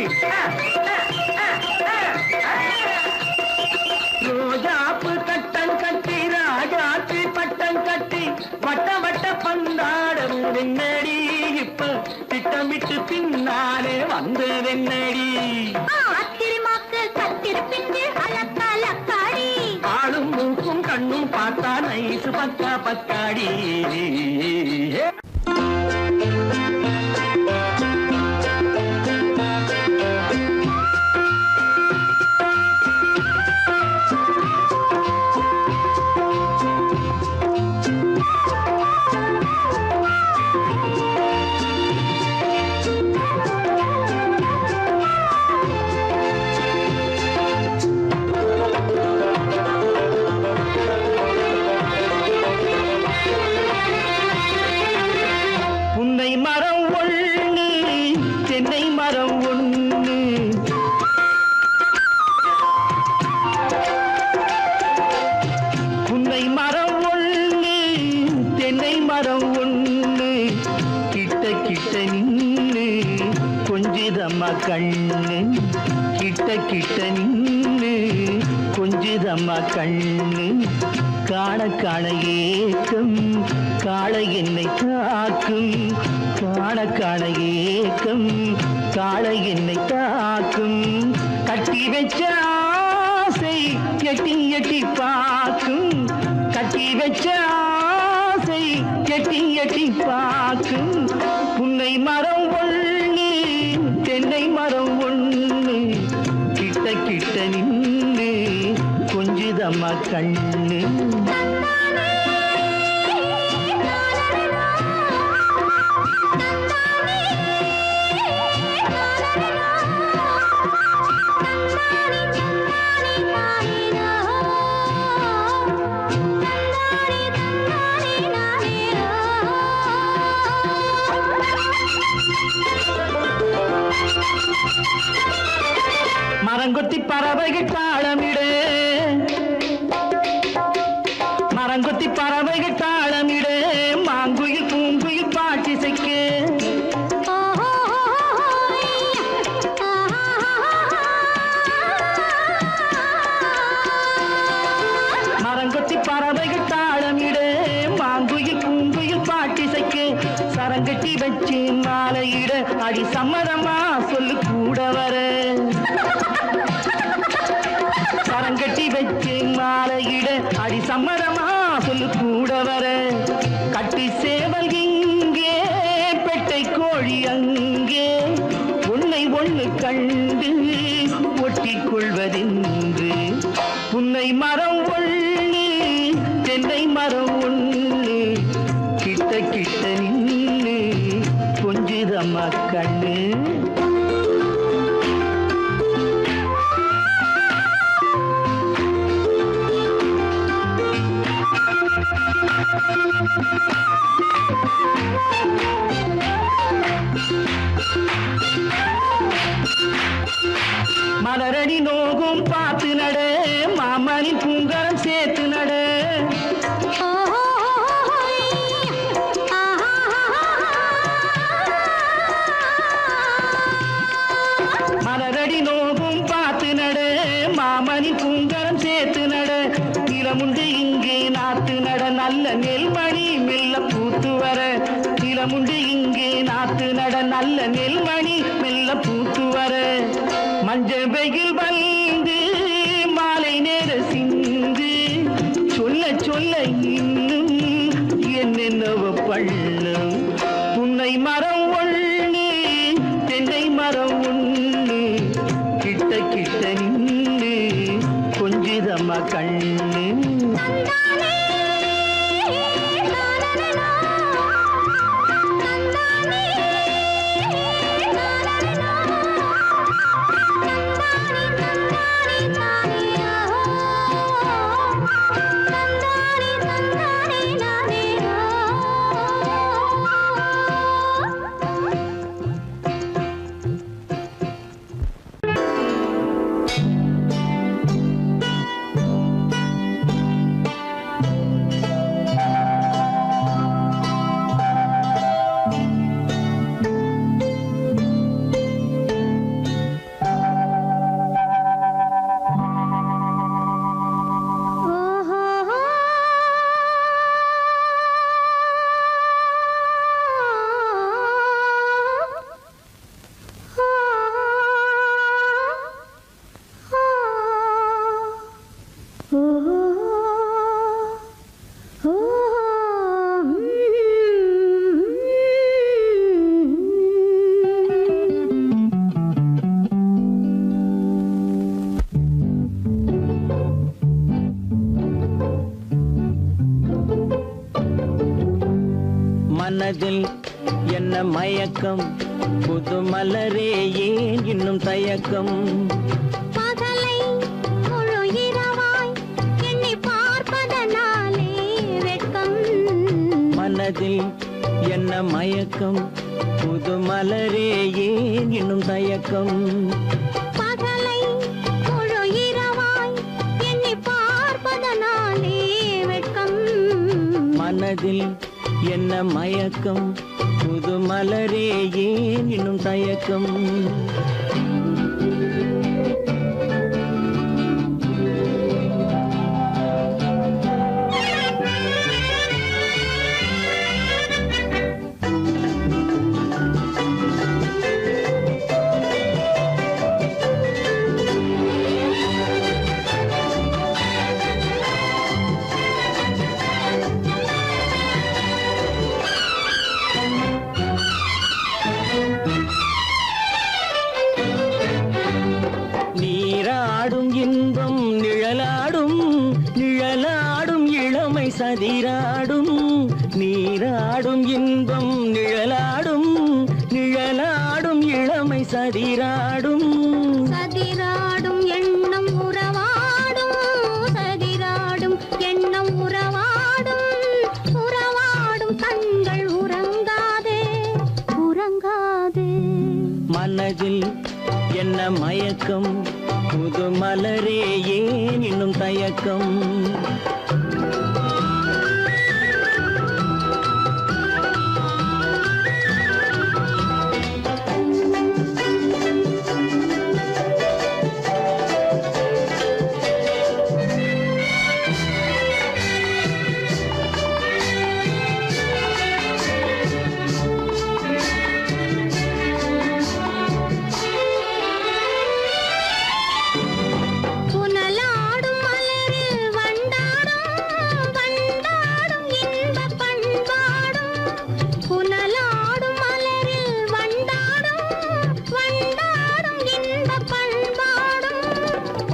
ரோஜாப்பு கட்டம் கட்டி ராஜாத்தி பட்டம் கட்டி வட்ட வட்ட பந்தாடம் வெண்ணடி இப்ப திட்டமிட்டு பின்னாலே வந்து வெண்ணடி அத்திரிமாக்கு கத்திரி பிஞ்சு அலக்காடி ஆளும் மூக்கும் கண்ணும் பார்த்தா நைசு பக்கா பக்காடி புன்னை மரம் ஒண்ணு தென்னை மரம் ஒண்ணு புன்னை மரம் ஒண்ணு தென்னை மரம் ஒண்ணு கிட்ட கிட்ட நின்னு கொஞ்சிதம்மா கண்ணு கிட்ட கிட்ட நின்னு கொஞ்சிதம்மா கண்ணு காண காண ஏக்கம் காளை என்னை தாக்கும் காண காண ஏக்கம் காளை என்னை தாக்கும் கட்டி வச்ச ஆசை எட்டி எட்டி பார்க்கும் கட்டி வச்ச ஆசை எட்டி எட்டி பார்க்கும் புன்னை மரம் ஒண்ணு தென்னை மரம் ஒண்ணு கிட்ட கிட்ட நின்று கொஞ்சிதம்மா கண்ணு நந்தானே மரங்கொத்தி பறவைகள் தாளமிடு மரங்கொத்தி பறவைகள் தாளமிடு மாங்குயில் பூங்குயில் பாட்டிசைக்கு மரங்கொத்தி பறவைகள் தாளமிடு மாங்குயில் பூங்குயில் பாட்டிசைக்கு சரங்கட்டி வச்சு மாலையிட அடி சம்மதமா சொல்லு கூட வர சரங்கட்டி வச்சு மாலையிட அடி சம்மதமா சொல்லு கூட வர கட்டி சேவல் இங்கே பெட்டை கோழி அங்கே உன்னை ஒண்ணு கண்டு ஒட்டிக் கொள்வதென்று புன்னை மரம் ஒண்ணு தென்னை மரம் ஒண்ணு கிட்ட கிட்ட நின்று கொஞ்சிதம்மா கண்ணு மலரடி நோகும் பார்த்து நட மாமனின் பூங்கரம் சேர்த்து நட மலரடி நோகும் பார்த்து நட மாமனின் பூங்கரம் சேர்த்து நட நிலமுண்டு இங்கே நாத்து நட நல்ல நெல்மணி மெல்ல பூத்து வர நிலமுண்டு இங்கே நாத்து நட நல்ல நெல்மணி மெல்ல பூத்து வர மஞ்சள் வெயில் வந்து மாலை நேர சிந்து சொல்ல சொல்ல இன்னும் என்னென்னவ பண்ணும் புன்னை மரம் ஒண்ணு தென்னை மரம் ஒண்ணு கிட்ட கிட்ட நின்று கொஞ்சிதம்மா கண்ணு மனதில் என்ன மயக்கம் புது மலரே ஏன் இன்னும் தயக்கம் பகலை முழு இரவாய் எண்ணி பார்ப்பதனாலே வெட்கம் மனதில் என்ன மயக்கம் புது மலரே ஏன் இன்னும் தயக்கம் பகலை முழு இரவாய் எண்ணி பார்ப்பதனாலே வெட்கம் மனதில் என்ன மயக்கம் புது மலரே ஏன் இன்னும் தயக்கம் சதிராடும் நீராடும் இன்பம் நிழலாடும் நிழலாடும் இளமை சதிராடும் சதிராடும் எண்ணம் உறவாடும் சதிராடும் எண்ணம் உறவாடும் உறவாடும் கண்கள் உறங்காதே உறங்காதே மனதில் என்ன மயக்கம் புது புது மலரே ஏன் இன்னும் தயக்கம்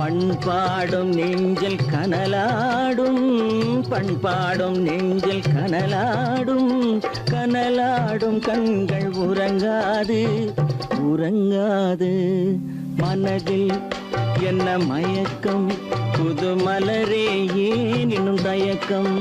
பண்பாடும் நெஞ்சில் கனலாடும் பண்பாடும் நெஞ்சில் கனலாடும் கனலாடும் கண்கள் உறங்காது உறங்காது மனதில் என்ன மயக்கம் புது மலரே ஏன் இன்னும் தயக்கம்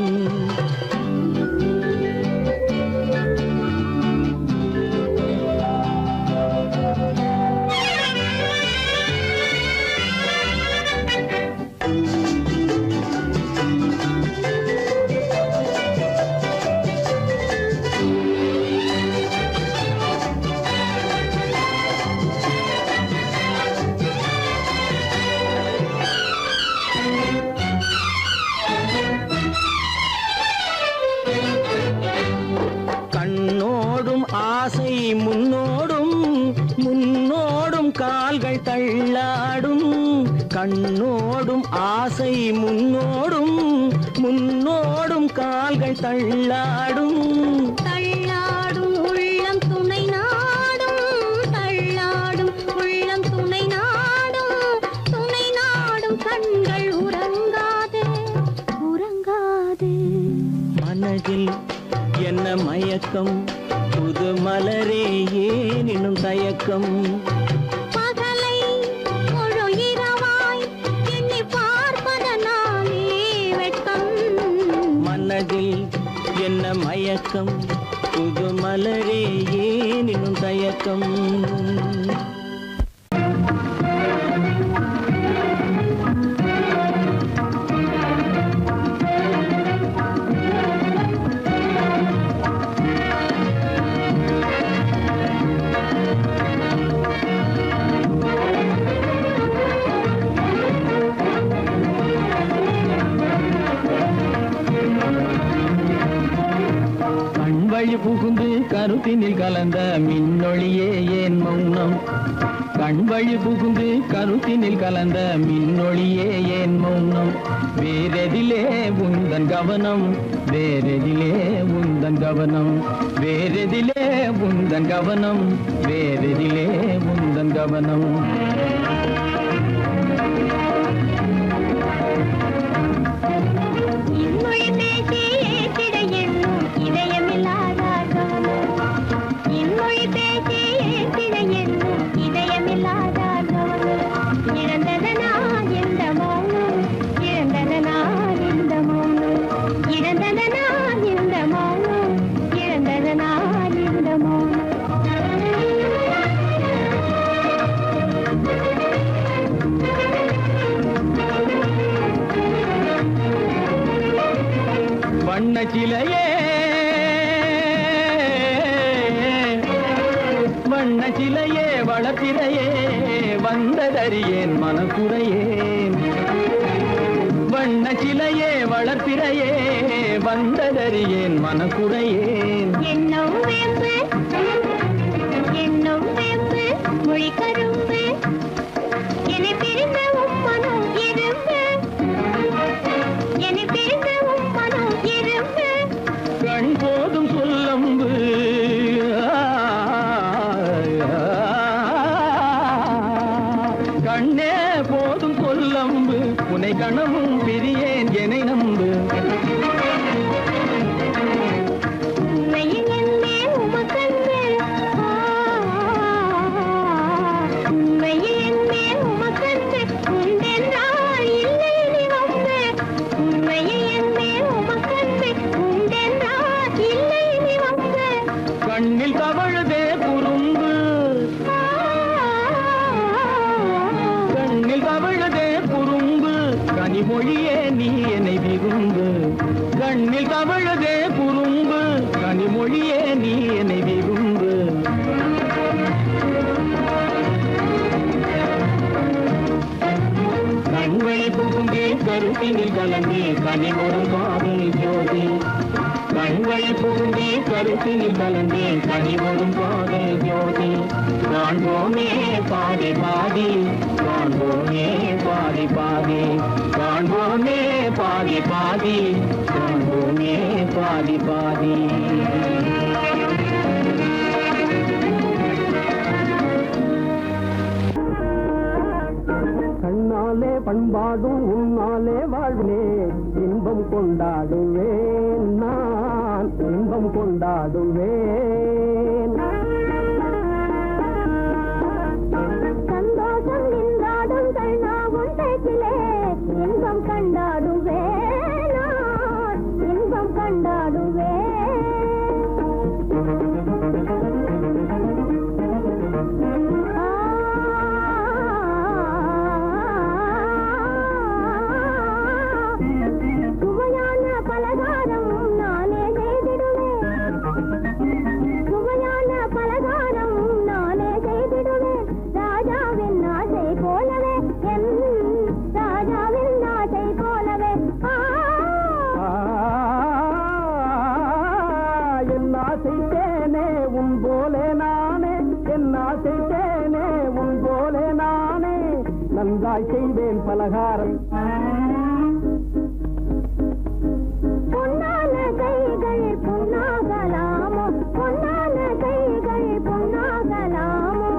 ஆசை முன்னோடும் முன்னோடும் கால்கள் தள்ளாடும் கண்ணோடும் ஆசை முன்னோடும் முன்னோடும் கால்கள் தள்ளாடும் தள்ளாடும் உள்ளம் துணை நாடும் தள்ளாடும் உள்ளம் துணை நாடும் கண்கள் உறங்காது உறங்காது மனதில் என்ன மயக்கம் புது மலரே ஏன் இன்னும் தயக்கம் பகலை முழு இரவாய் எண்ணி பார்ப்பதனாலே வெட்கம் மனதில் என்ன மயக்கம் புது மலரே ஏன் இன்னும் தயக்கம் வழி புகுந்து கருத்தினில் கலந்த மின்னொளியே ஏன் மௌனம் கண் வழி புகுந்து கருத்தினில் கலந்த மின்னொளியே ஏன் மௌனம் வேறெதிலே உந்தன் கவனம் வேறெதிலே உந்தன் கவனம் வேறெதிலே உந்தன் கவனம் வேறெதிலே உந்தன் கவனம் வண்ணச்சிலையே வண்ணச்சிலையே வளர்த்திரையே வந்ததறியேன் மனக்குறையேன் வண்ணச்சிலையே வளர்த்திரையே வந்ததறியேன் மனக்குறையேன் என்னும் வேம்பு மொழி கரும்பு என்னை பிரிந்த உம்மனம் இரும்பு என்னை பிரிந்த உம்மனம் இரும்பு கண் போதும் சொல்லம்பு கண்ணே போதும் சொல்லம்பு உனை கணமும் பிரியேன் என்னை நம்பு கண்ணில் தவழுதே குறும்பு கண்ணில் தவழுதே கனிமொழியே நீ என்னை விரும்பு கண்ணில் தவழுதே குறும்பு கனிமொழியே நீ என்னை விரும்பு கண்களை புகுந்தே கருத்தினில் கலந்தே கனிமொரும் காதல் ஜோதி கண்களை புகுந்தே கருத்தினில் கலந்தே கனிமொரும் காதல் ஜோதி காண்போமே பாதி பாதி காண்போமே பாதி பாதி காண்போமே பாதி பாதி காண்போமே பாதி பாதி கண்ணாலே பண்பாடும் உன்னாலே வாழ்வே இன்பம் கொண்டாடுவேன் நான் இன்பம் கொண்டாடுவேன் சந்தோஷம் நின்றாடும் கண்ணாவும் பேச்சிலே இன்பம் கண்டாடுவேன் நான் இன்பம் கண்டாடுவேன் நன்றாய் செய்வேன் பலகாரம் பொன்னான கைகள் பொன்னாகலாமோ பொன்னான கைகள் பொன்னாகலாமோ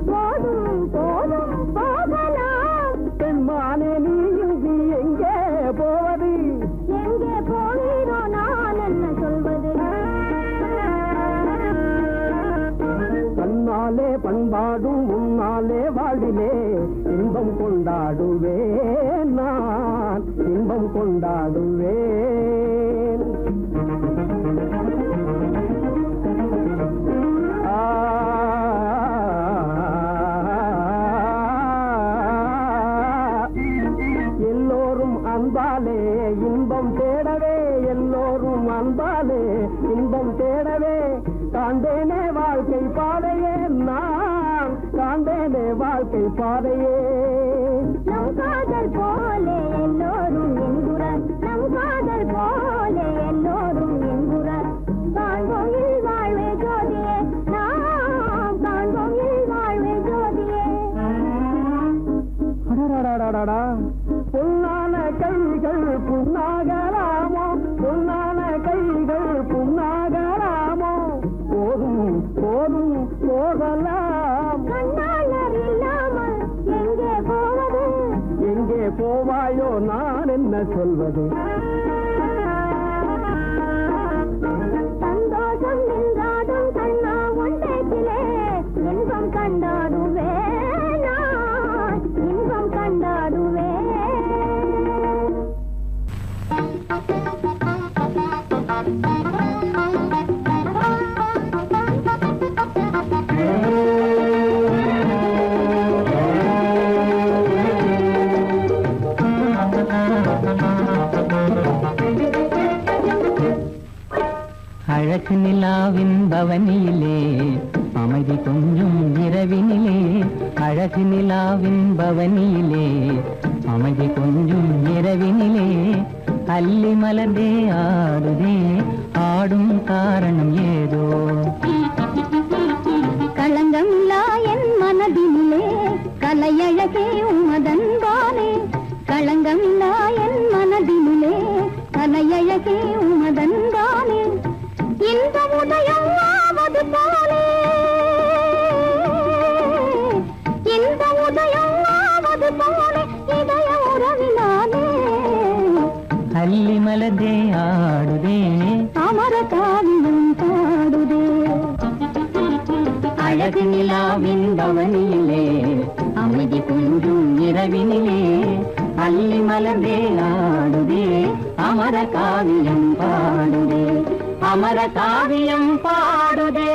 போதும் போதும் போகலாம் பெண்மானே நீ இங்கு எங்கே போவது எங்கே போகிறோ நான் என்ன சொல்வது கண்ணாலே பண்பாடும் உன்னாலே வாழ்விலே இன்பம் கொண்டாடுவேன் நான் இன்பம் கொண்டாடுவேன் எல்லோரும் அன்பாலே இன்பம் தேடவே எல்லோரும் அன்பாலே இன்பம் தேடவே காண்டேனே வாழ்க்கை பாதையே நான் காண்டேனே வாழ்க்கை பாதையே நம் காதல் போலே எல்லோரும் என்குறார் நம் காதல் போலே எல்லோரும் என்குறார் காண்போம் வாழ்வே ஜோதியே நாம் காண்போம் வாழ்வே ஜோதியே பொன்னான கைகள் புண்ணாகலாமோ பொன்னான கைகள் புண்ணாகலாமோ போதும் போதும் போகலாம் கண்ணாளர் இல்லாமல் எங்கே போவது எங்கே போவாயோ நான் என்ன சொல்வது சந்தோஷம் நின்றாடும் கண்ணா உன் பேச்சிலே இன்பம் கண்டாடுவேன் நான் இன்பம் கண்டாடுவேன் அழகு நிலாவின் பவனியிலே அமைதி கொஞ்சம் இரவினிலே அழகு நிலாவின் பவனியிலே அமைதி கொஞ்சம் இரவினிலே அல்லி மலர்ந்தே ஆடுதே ஆடும் காரணம் ஏதோ களங்கமில்லா என் மனதினிலே கலையழகே உமதன்பானே களங்கமில்லா என் மனதினிலே கலையழகே உமதன்பானே இந்த உதயம் ஆவது போலே இந்த உதயம் ஆவது போலே இதய உறவினாலே அல்லி மலர்ந்தே ஆடுதே அமர காவியம் பாடுதே அழகு நிலாவின் பவனியிலே அமைதி கொஞ்சம் இரவினிலே அல்லி மலர்ந்தே ஆடுதே அமர காவியம் பாடுதே அமர காவியம் பாடுதே